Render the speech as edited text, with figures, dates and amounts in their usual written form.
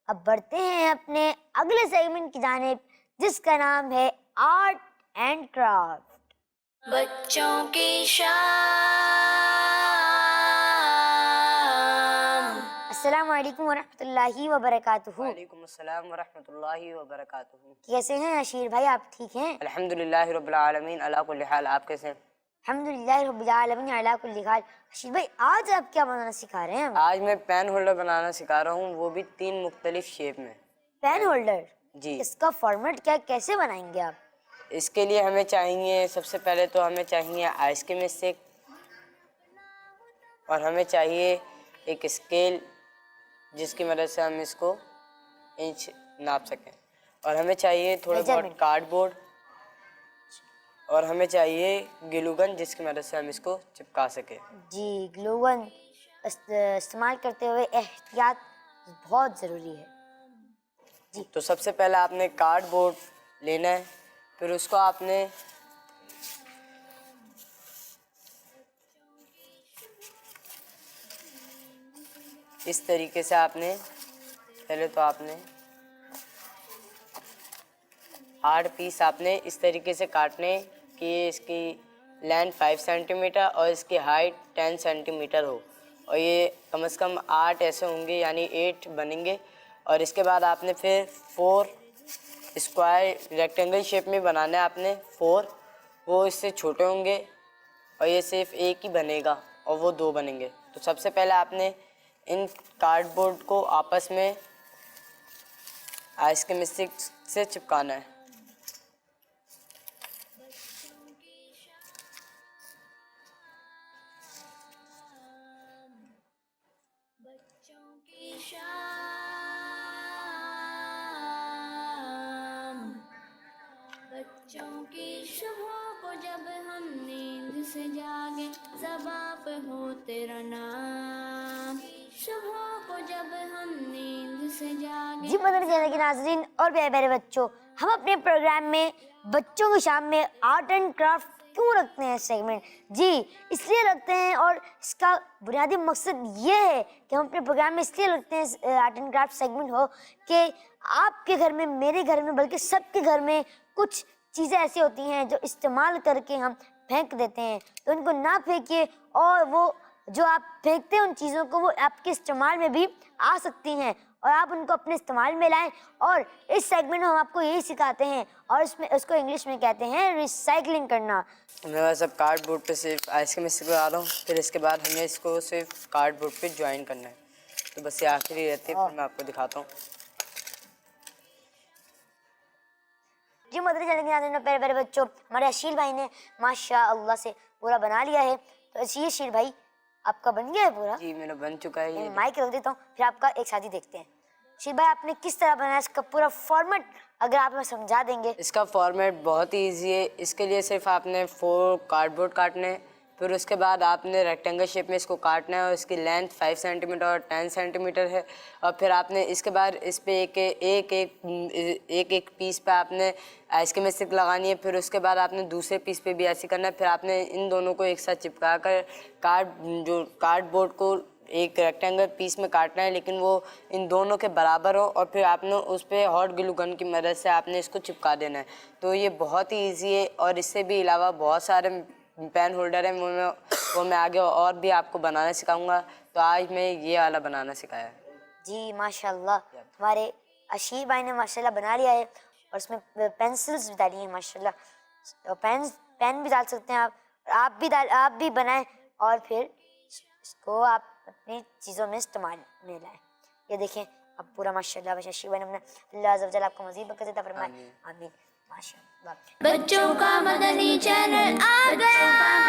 अब बढ़ते हैं अपने अगले सेगमेंट की जानिब, जिसका नाम है आर्ट एंड क्राफ्ट। बच्चों की शाम। अस्सलाम वालेकुम वरहमतुल्लाहि वबरकातुहू। वालेकुम अस्सलाम वरहमतुल्लाहि वबरकातुहू। कैसे हैं अशीर भाई, आप ठीक हैं? अल्हम्दुलिल्लाहि रब्बिल आलमीन अला कुल्ली हाल। आप कैसे हैं? अल्हम्दुलिल्लाहि रब्बिल आलमीन अला कुल्ली हाल। अशीर भाई, आज आप क्या बनाना सिखा रहे हैं? आज मैं पेन होल्डर बनाना सिखा रहा हूँ, वो भी 3 मुख्तलिफ शेप में। पेन होल्डर जी। इसका फॉर्मेट क्या, कैसे बनाएंगे आप? इसके लिए हमें चाहिए, सबसे पहले तो हमें चाहिए आइसक्रीम स्टिक, और हमें चाहिए एक स्केल जिसकी मदद से हम इसको इंच नाप सकें, और हमें चाहिए थोड़े बहुत कार्डबोर्ड, और हमें चाहिए ग्लू गन जिसकी मदद से हम इसको चिपका सकें। जी, ग्लू गन इस्तेमाल करते हुए एहतियात बहुत ज़रूरी है जी। तो सबसे पहले आपने कार्डबोर्ड लेना है, फिर उसको आपने इस तरीके से पहले तो आपने 8 पीस आपने इस तरीके से काटने कि इसकी लेंथ 5 सेंटीमीटर और इसकी हाइट 10 सेंटीमीटर हो, और ये कम से कम 8 ऐसे होंगे, यानी 8 बनेंगे। और इसके बाद आपने फिर 4 स्क्वायर रेक्टेंगल शेप में बनाना है आपने 4, वो इससे छोटे होंगे, और ये सिर्फ एक ही बनेगा और वो 2 बनेंगे। तो सबसे पहले आपने इन कार्डबोर्ड को आपस में आइसक्रीम स्टिक से चिपकाना है। बच्चों की शाम। बच्चों की सुबह को जब हम नींद से जागे, ज़बां पे हो तेरा नाम। सुबह को जब हम नींद से जागे। जी मदर चैनल के नाज़रीन और प्यारे प्यारे बच्चों, हम अपने प्रोग्राम में बच्चों की शाम में आर्ट एंड क्राफ्ट क्यों रखते हैं सेगमेंट? जी, इसलिए रखते हैं, और इसका बुनियादी मकसद ये है कि हम अपने प्रोग्राम में इसलिए रखते हैं आर्ट एंड क्राफ्ट सेगमेंट हो कि आपके घर में, मेरे घर में, बल्कि सबके घर में कुछ चीज़ें ऐसी होती हैं जो इस्तेमाल करके हम फेंक देते हैं। तो उनको ना फेंकिए, और वो जो आप फेंकते हैं उन चीज़ों को, वो आपके इस्तेमाल में भी आ सकती हैं, और आप उनको अपने इस्तेमाल में लाएं। और इस सेगमेंट में हम आपको यही सिखाते हैं, और इसमें उसको इंग्लिश में कहते हैं रिसाइकलिंग करना। मैं सब कार्डबोर्ड पे सिर्फ आइसक्रीम स्टिक लगा रहा हूँ, फिर इसके बाद हमें इसको सिर्फ कार्डबोर्ड पे ज्वाइन करना है। तो बस ये आखिरी रहती है, फिर मैं आपको दिखाता हूँ। जी मदर चैनल के नाज़रीन, प्यारे प्यारे बच्चों, हमारे अशील भाई ने माशाअल्लाह से पूरा बना लिया है। तो ये अशील भाई, आपका बन गया है पूरा? जी मेरा बन चुका है। ये माइक रख देता हूँ, फिर आपका एक साथ ही देखते हैं। अशील भाई, आपने किस तरह बनाया, इसका पूरा फॉर्मेट अगर आप हमें समझा देंगे। इसका फॉर्मेट बहुत ही ईजी है। इसके लिए सिर्फ आपने 4 कार्डबोर्ड काटने हैं, फिर उसके बाद आपने रेक्टेंगल शेप में इसको काटना है, और इसकी लेंथ 5 सेंटीमीटर और 10 सेंटीमीटर है। और फिर आपने इसके बाद इस पे एक पीस पे आपने आइसक्रीम स्टिक लगानी है, फिर उसके बाद आपने दूसरे पीस पे भी ऐसे करना है। फिर आपने इन दोनों को एक साथ चिपका कर कार्डबोर्ड को एक रेक्टेंगल पीस में काटना है, लेकिन वो इन दोनों के बराबर हो, और फिर आपने उस पर हॉट ग्लू गन की मदद से आपने इसको चिपका देना है। तो ये बहुत ही ईजी है, और इससे भी अलावा बहुत सारे पेन होल्डर हैं, वो मैं आगे और भी आपको बनाना सिखाऊंगा। तो आज मैं ये वाला बनाना सिखाया है। जी माशाल्लाह, हमारे अशीर भाई ने माशाल्लाह बना लिया है, और इसमें पेंसिल्स भी डाली हैं माशाल्लाह। पेन भी डाल सकते हैं आप भी बनाएं, और फिर इसको आप अपनी चीज़ों में इस्तेमाल में लाएं। ये देखें, अब पूरा माशाल्लाह अशीर भाई ने अपना, अल्लाह अज़्ज़ा व जल्ल आपको मज़ीद बरकत अता फरमाए, आमीन माशाल्लाह। बच्चों का मदनी चैनल आ गया।